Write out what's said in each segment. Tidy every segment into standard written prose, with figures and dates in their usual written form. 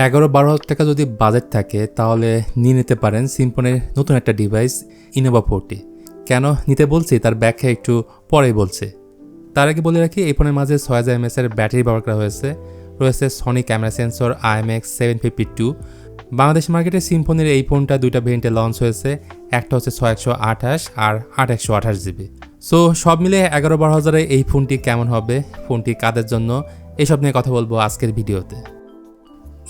11-12 টাকা যদি বাজেট থাকে তাহলে নিয়ে নিতে পারেন সিম্ফনির নতুন একটা ডিভাইস ইনোভা 40। কেন নিতে বলছি তার ব্যাখ্যা একটু পরেই বলছে। তার আগে বলে রাখি এই ফোনের মাঝে 6000 mAh এর ব্যাটারি ব্যবহার করা রয়েছে Sony camera sensor IMX752। Bangladesh মার্কেটে সিম্ফনির এই ফোনটা দুইটা ভেরিয়েন্টে লঞ্চ হয়েছে, একটা হচ্ছে 6128 আর 8128 জিবি। সো সব মিলে 11-12 হাজারে এই ফোনটি কেমন হবে, ফোনটি কাদের জন্য, এসব নিয়ে কথা বলবো আজকের ভিডিওতে।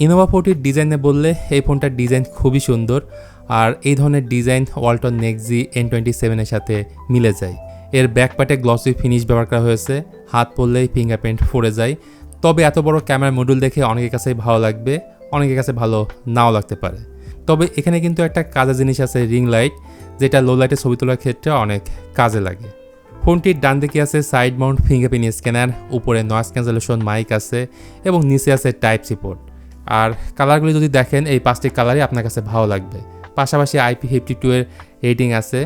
ইনোভা 40 ডিজাইনে বললে এই ফোনটার ডিজাইন খুবই সুন্দর, আর এই ধরনের ডিজাইন ওয়ালটন নেক্সি N27 এর সাথে মিলে যায়। এর ব্যাকপার্টে গ্লসি ফিনিশ ব্যবহার করা হয়েছে, হাত পড়লেই ফিঙ্গারপ্রিন্ট পড়ে যায়। তবে এত বড় ক্যামেরা মডিউল দেখে অনেকের কাছেই ভালো লাগবে, অনেকের কাছে ভালো নাও লাগতে পারে। তবে এখানে কিন্তু একটা কাজের জিনিস আছে, রিং লাইট, যেটা লো লাইটে ছবি তোলার ক্ষেত্রে অনেক কাজে লাগে। ফোনটির ডান দিকে আছে সাইড মাউন্ট ফিঙ্গারপ্রিন্ট স্ক্যানার, উপরে নয়েজ ক্যান্সেলেশন মাইক আছে এবং নিচে আছে টাইপ সি পোর্ট। আর কালারগুলি যদি দেখেন এই 5টি কালারই আপনার কাছে ভালো লাগবে। পাশাপাশি IP52 এর রেটিং আছে।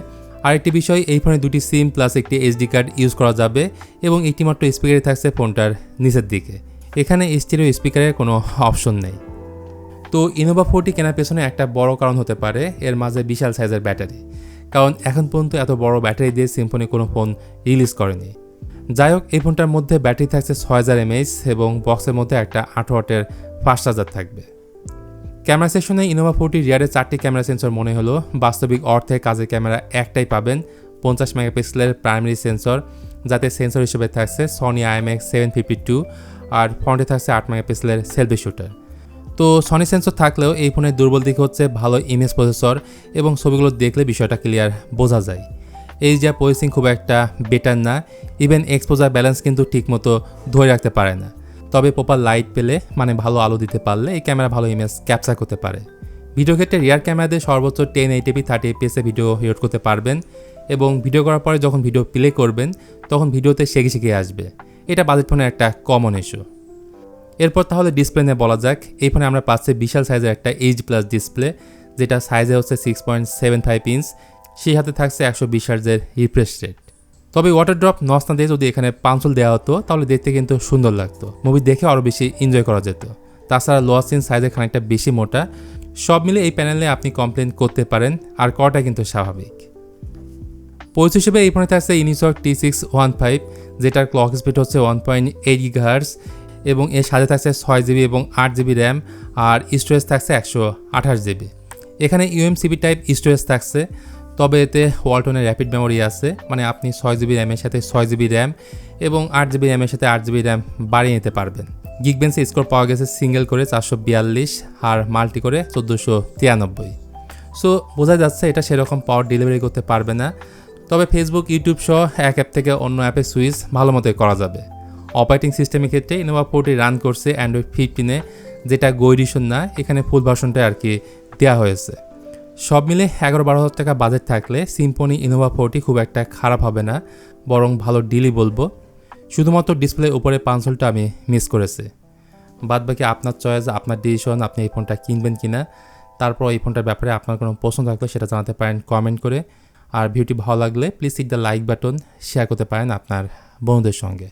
আরেকটি বিষয়, এই ফোনে 2টি সিম প্লাস একটি SD কার্ড ইউজ করা যাবে এবং একটি মাত্র স্পিকারই থাকছে ফোনটার নিচের দিকে। এখানে স্টিরিও স্পিকারের কোনো অপশন নেই। তো ইনোভা 40 কেনার পেছনে একটা বড় কারণ হতে পারে এর মাঝে বিশাল সাইজের ব্যাটারি, কারণ এখন পর্যন্ত এত বড় ব্যাটারি দিয়ে সিম্ফনি কোনো ফোন রিলিজ করেনি। যাই হোক, এই ফোনটার মধ্যে ব্যাটারি থাকছে 6000 mAh এবং বক্সের মধ্যে একটা 8 ওয়াটের ফাস্ট চার্জার থাকবে। ক্যামেরা সেকশনে ইনোভা 40 রিয়ারে 4টি ক্যামেরা সেন্সর মনে হলো, বাস্তবিক অর্থে কাজের ক্যামেরা একটাই পাবেন, 50 মেগাপিক্সেলের প্রাইমারি সেন্সর, যাতে সেন্সর হিসেবে থাকছে সনি IMX752 আর ফ্রন্টে থাকছে 8 মেগাপিক্সেলের সেলফি শুটার। তো সনি সেন্সর থাকলেও এই ফোনের দুর্বল দিক হচ্ছে ভালো ইমেজ প্রসেসর এবং ছবিগুলো দেখলে বিষয়টা ক্লিয়ার বোঝা যায়। এই যা প্রসেসিং খুব একটা বেটার না, ইভেন এক্সপোজার ব্যালেন্স কিন্তু ঠিকমতো ধরে রাখতে পারে না। তবে প্রপার লাইট পেলে, মানে ভালো আলো দিতে পারলে এই ক্যামেরা ভালো ইমেজ ক্যাপচার করতে পারে। ভিডিও ক্ষেত্রে রিয়ার ক্যামেরা দিয়ে সর্বোচ্চ 1080p 30fps ভিডিও রেকর্ড করতে পারবেন এবং ভিডিও করার পরে যখন ভিডিও প্লে করবেন তখন ভিডিওতে সেগে আসবে। এটা বাজেট ফোনের একটা কমন ইস্যু। এরপর তাহলে ডিসপ্লে নিয়ে বলা যাক। এই ফোনে আমরা পাচ্ছি বিশাল সাইজের একটা HD+ ডিসপ্লে, যেটা সাইজে হচ্ছে 6.75 ইঞ্চ, সেই সাথে থাকছে 120 হার্জের রিফ্রেশ রেট। তবে ওয়াটার ড্রপ নচ না দিয়ে যদি এখানে পাঞ্চল দেওয়া হতো তাহলে দেখতে কিন্তু সুন্দর লাগতো, মুভি দেখে আরও বেশি এনজয় করা যেত। তাছাড়া লোয়ার স্ক্রিন সাইজের খানিকটা বেশি মোটা। সব মিলে এই প্যানেলে আপনি কমপ্লেন করতে পারেন, আর করাটা কিন্তু স্বাভাবিক। পৌঁছ হিসেবে এই ফোনে থাকছে ইউনিসক T615, যেটার ক্লক স্পিড হচ্ছে 1.8 GHz এবং এর সাথে থাকছে 6GB এবং 8GB র্যাম, আর স্টোরেজ থাকছে 128 GB। এখানে UMCB টাইপ স্টোরেজ থাকছে, তবে এতে ওয়ালটনের র্যাপিড মেমোরি আছে, মানে আপনি 6GB র্যামের সাথে 6GB র্যাম এবং 8GB র্যামের সাথে 8GB র্যাম বাড়িয়ে নিতে পারবেন। গিগবেন্সে স্কোর পাওয়া গেছে সিঙ্গেল করে 442 আর মাল্টি করে 1493। সো বোঝা যাচ্ছে এটা সেরকম পাওয়ার ডেলিভারি করতে পারবে না, তবে ফেসবুক, ইউটিউব সহ এক অ্যাপ থেকে অন্য অ্যাপে সুইচ ভালো মতোই করা যাবে। অপারেটিং সিস্টেমের ক্ষেত্রে ইনোভা 40 রান করছে অ্যান্ড্রয়েড 15-এ, যেটা গো এডিশন না, এখানে ফুল ভার্সনটা আর কি দেওয়া হয়েছে। সব মিলে 11-12 হাজার টাকা বাজেট থাকলে সিম্ফনি ইনোভা 40 খুব একটা খারাপ হবে না, বরং ভালো ডিলই বলবো। শুধুমাত্র ডিসপ্লে উপরে পাঞ্চলটা আমি মিস করেছি। বাদবাকি আপনার চয়েস, আপনার ডিসিশন, আপনি এই ফোনটা কিনবেন কিনা। তারপর এই ফোনটার ব্যাপারে আপনার কোনো প্রশ্ন থাকলে সেটা জানাতে পারেন কমেন্ট করে। আর ভিডিওটি ভালো লাগলে please hit the like button, share করতে পারেন আপনার বন্ধুদের সঙ্গে।